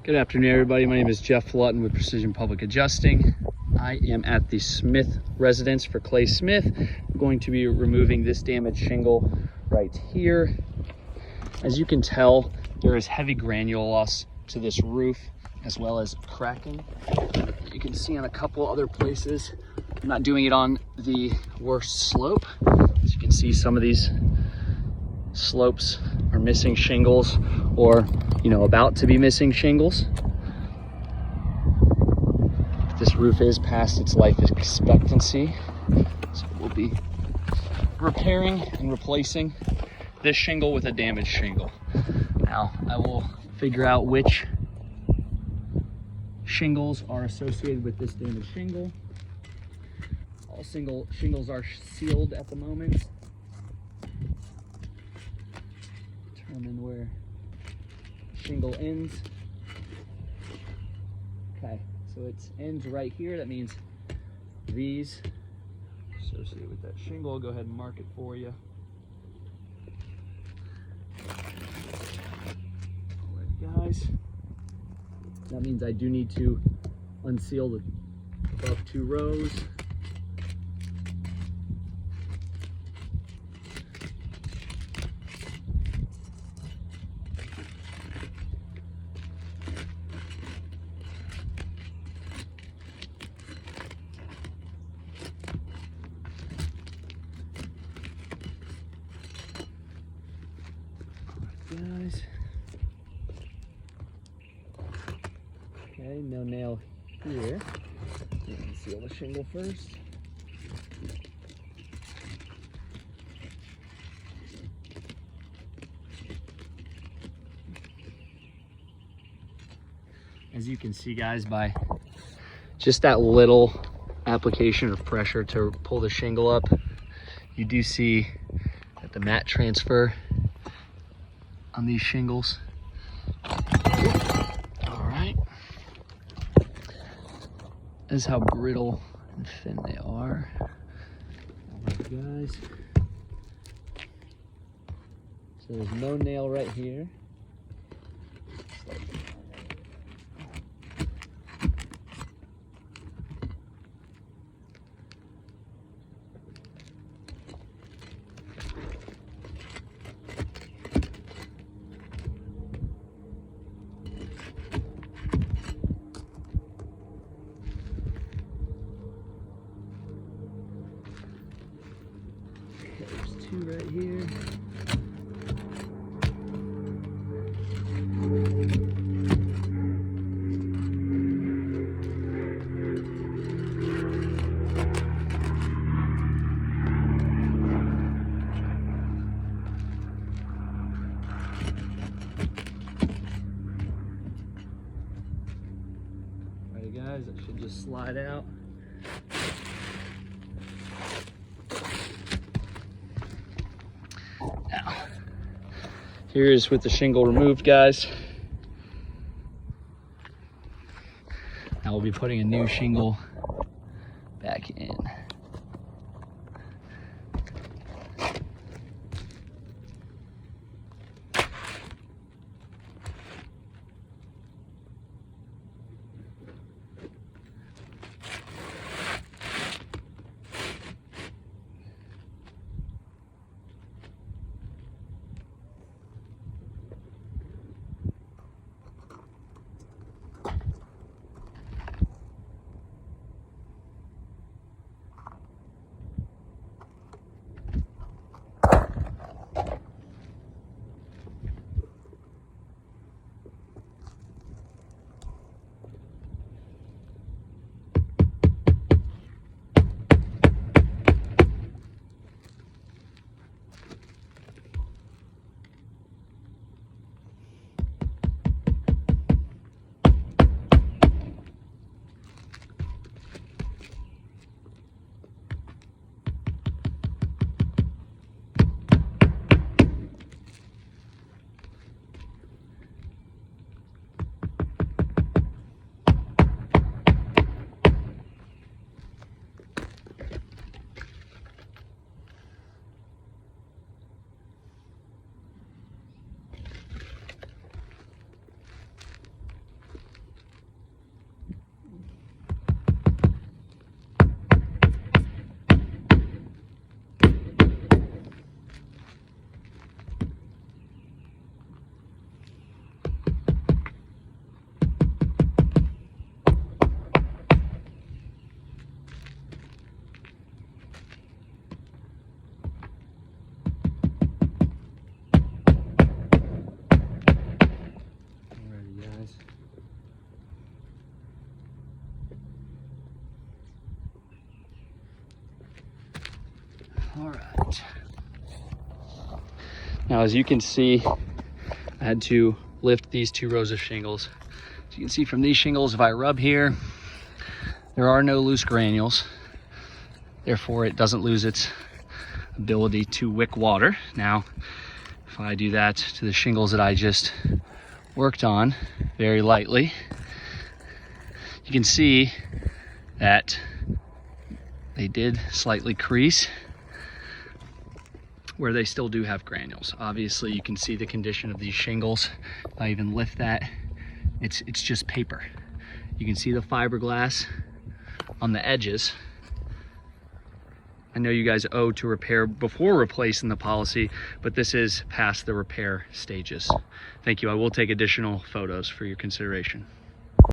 Good afternoon, everybody. My name is Jeff Lutton with Precision Public Adjusting. I am at the Smith residence for Clay Smith. I'm going to be removing this damaged shingle right here. As you can tell, there is heavy granule loss to this roof, as well as cracking. You can see on a couple other places. I'm not doing it on the worst slope. As you can see, some of these slopes are missing shingles or, about to be missing shingles. This roof is past its life expectancy, so we'll be repairing and replacing this shingle with a damaged shingle. Now, I will figure out which shingles are associated with this damaged shingle. All shingles are sealed at the moment. Determine where shingle ends. Okay, so it ends right here. That means these associated with that shingle. I'll go ahead and mark it for you. Alright, guys. That means I do need to unseal the above 2 rows. Guys. Okay, no nail here. Seal the shingle first. As you can see, guys, by just that little application of pressure to pull the shingle up, you do see that the mat transfer on these shingles. All right. This is how brittle and thin they are. All right, guys. So there's no nail right here. There's 2 right here. Alright, guys, that should just slide out. Now, here's with the shingle removed, guys. Now we'll be putting a new shingle back in. All right. Now, as you can see, I had to lift these 2 rows of shingles. As you can see from these shingles, if I rub here, there are no loose granules. Therefore, it doesn't lose its ability to wick water. Now, if I do that to the shingles that I just worked on very lightly, you can see that they did slightly crease where they still do have granules. Obviously, you can see the condition of these shingles. If I even lift that, it's just paper. You can see the fiberglass on the edges. I know you guys owe to repair before replacing the policy, but this is past the repair stages. Thank you. I will take additional photos for your consideration.